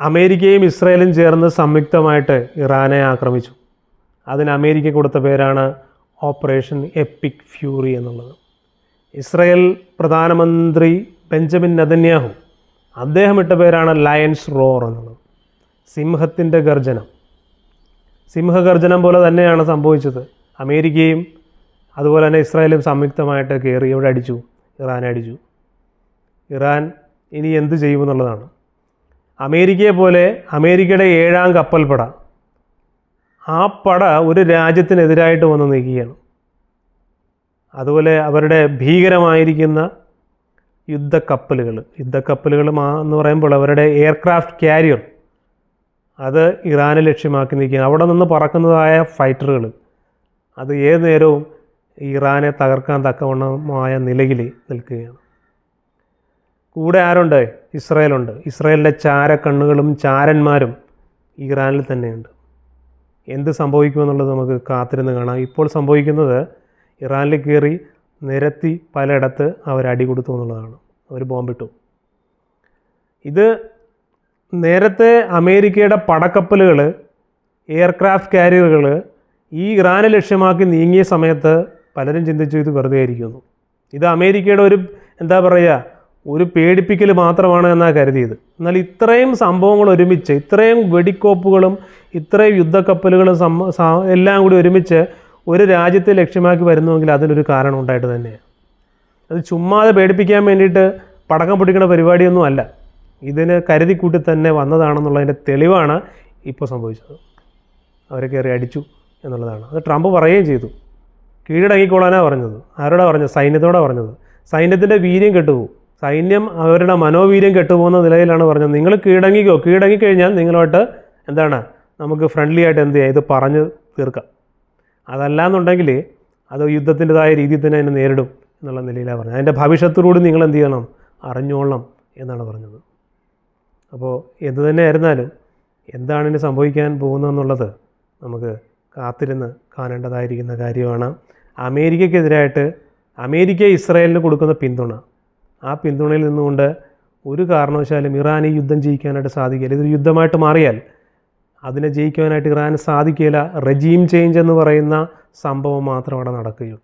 അമേരിക്കയും ഇസ്രായേലും ചേർന്ന് സംയുക്തമായിട്ട് ഇറാനെ ആക്രമിച്ചു. അതിന് അമേരിക്ക കൊടുത്ത പേരാണ് ഓപ്പറേഷൻ എപ്പിക് ഫ്യൂറി എന്നുള്ളത്. ഇസ്രായേൽ പ്രധാനമന്ത്രി ബെഞ്ചമിൻ നെതന്യാഹു അദ്ദേഹം ഇട്ട പേരാണ് ലയൺസ് റോർ എന്നുള്ളത്. സിംഹത്തിൻ്റെ ഗർജനം. സിംഹഗർജനം പോലെ തന്നെയാണ് സംഭവിച്ചത്. അമേരിക്കയും അതുപോലെ തന്നെ ഇസ്രായേലും സംയുക്തമായിട്ട് കയറി ഇവിടെ അടിച്ചു, ഇറാനെ അടിച്ചു. ഇറാൻ ഇനി എന്ത് ചെയ്യുമെന്നുള്ളതാണ്. അമേരിക്കയെ പോലെ അമേരിക്കയുടെ 7ാം കപ്പൽപ്പട, ആ പട ഒരു രാജ്യത്തിനെതിരായിട്ട് വന്ന് നിൽക്കുകയാണ്. അതുപോലെ അവരുടെ ഭീകരമായിരിക്കുന്ന യുദ്ധക്കപ്പലുകൾ എന്ന് പറയുമ്പോൾ അവരുടെ എയർക്രാഫ്റ്റ് കാരിയർ അത് ഇറാനെ ലക്ഷ്യമാക്കി നിൽക്കുകയാണ്. അവിടെ നിന്ന് പറക്കുന്നതായ ഫൈറ്ററുകൾ അത് ഏത് നേരവും ഇറാനെ തകർക്കാൻ തക്കവണ്ണമായ നിലയിൽ നിൽക്കുകയാണ്. കൂടെ ആരുണ്ട്? ഇസ്രായേലുണ്ട്. ഇസ്രായേലിൻ്റെ ചാരക്കണ്ണുകളും ചാരന്മാരും ഇറാനിൽ തന്നെയുണ്ട്. എന്ത് സംഭവിക്കുമെന്നുള്ളത് നമുക്ക് കാത്തിരുന്ന് കാണാം. ഇപ്പോൾ സംഭവിക്കുന്നത് ഇറാനിൽ കയറി നിരത്തി പലയിടത്ത് അവർ അടി കൊടുത്തു എന്നുള്ളതാണ്. അവർ ബോംബിട്ടു. ഇത് നേരത്തെ അമേരിക്കയുടെ പടക്കപ്പലുകൾ, എയർക്രാഫ്റ്റ് കാരിയറുകൾ ഈ ഇറാനെ ലക്ഷ്യമാക്കി നീങ്ങിയ സമയത്ത് പലരും ചിന്തിച്ചു ഇത് വെറുതെ ആയിരിക്കുന്നു, ഇത് അമേരിക്കയുടെ ഒരു പേടിപ്പിക്കൽ മാത്രമാണ് എന്നാണ് കരുതിയത്. എന്നാൽ ഇത്രയും സംഭവങ്ങൾ ഒരുമിച്ച്, ഇത്രയും വെടിക്കോപ്പുകളും ഇത്രയും യുദ്ധക്കപ്പലുകളും എല്ലാം കൂടി ഒരുമിച്ച് ഒരു രാജ്യത്തെ ലക്ഷ്യമാക്കി വരുന്നുവെങ്കിൽ അതിനൊരു കാരണം ഉണ്ടായിട്ട് തന്നെയാണ്. അത് ചുമ്മാതെ പേടിപ്പിക്കാൻ വേണ്ടിയിട്ട് പടക്കം പൊട്ടിക്കുന്ന പരിപാടിയൊന്നും അല്ല. ഇതിന് കരുതിക്കൂട്ടി തന്നെ വന്നതാണെന്നുള്ളതിൻ്റെ തെളിവാണ് ഇപ്പോൾ സംഭവിച്ചത്. അവരെ കയറി അടിച്ചു എന്നുള്ളതാണ്. അത് ട്രംപ് പറയുകയും ചെയ്തു. കീഴടങ്ങിക്കോളാനാണ് പറഞ്ഞത്. ആരോടാണ് പറഞ്ഞത്? സൈന്യത്തോടാണ് പറഞ്ഞത്. സൈന്യത്തിൻ്റെ വീര്യം കെട്ടുപോകും. സൈന്യം അവരുടെ മനോവീര്യം കെട്ടുപോകുന്ന നിലയിലാണ് പറഞ്ഞത്. നിങ്ങൾ കീഴടങ്ങിക്കഴിഞ്ഞാൽ നിങ്ങളോട്ട് നമുക്ക് ഫ്രണ്ട്ലി ആയിട്ട് എന്ത് ചെയ്യാം, ഇത് പറഞ്ഞ് തീർക്കാം. അതല്ലാന്നുണ്ടെങ്കിൽ അത് യുദ്ധത്തിൻ്റെതായ രീതിയിൽ തന്നെ അതിനെ നേരിടും എന്നുള്ള നിലയിലാണ് പറഞ്ഞത്. അതിൻ്റെ ഭവിഷ്യത്തോടുകൂടി നിങ്ങൾ എന്ത് ചെയ്യണം, അറിഞ്ഞോളണം എന്നാണ് പറഞ്ഞത്. അപ്പോൾ എന്തു തന്നെ ആയിരുന്നാലും എന്താണ് ഇനി സംഭവിക്കാൻ പോകുന്നതെന്നുള്ളത് നമുക്ക് കാത്തിരുന്ന് കാണേണ്ടതായിരിക്കുന്ന കാര്യമാണ്. അമേരിക്കയ്ക്കെതിരായിട്ട് അമേരിക്ക ഇസ്രായേലിന് കൊടുക്കുന്ന പിന്തുണ, ആ പിന്തുണയിൽ നിന്നുകൊണ്ട് ഒരു കാരണവശാലും ഇറാൻ ഈ യുദ്ധം ജയിക്കാനായിട്ട് സാധിക്കില്ല. ഇതൊരു യുദ്ധമായിട്ട് മാറിയാൽ അതിനെ ജയിക്കാനായിട്ട് ഇറാന് സാധിക്കില്ല. റെജീം ചേഞ്ച് എന്ന് പറയുന്ന സംഭവം മാത്രം അവിടെ നടക്കുകയുള്ളൂ.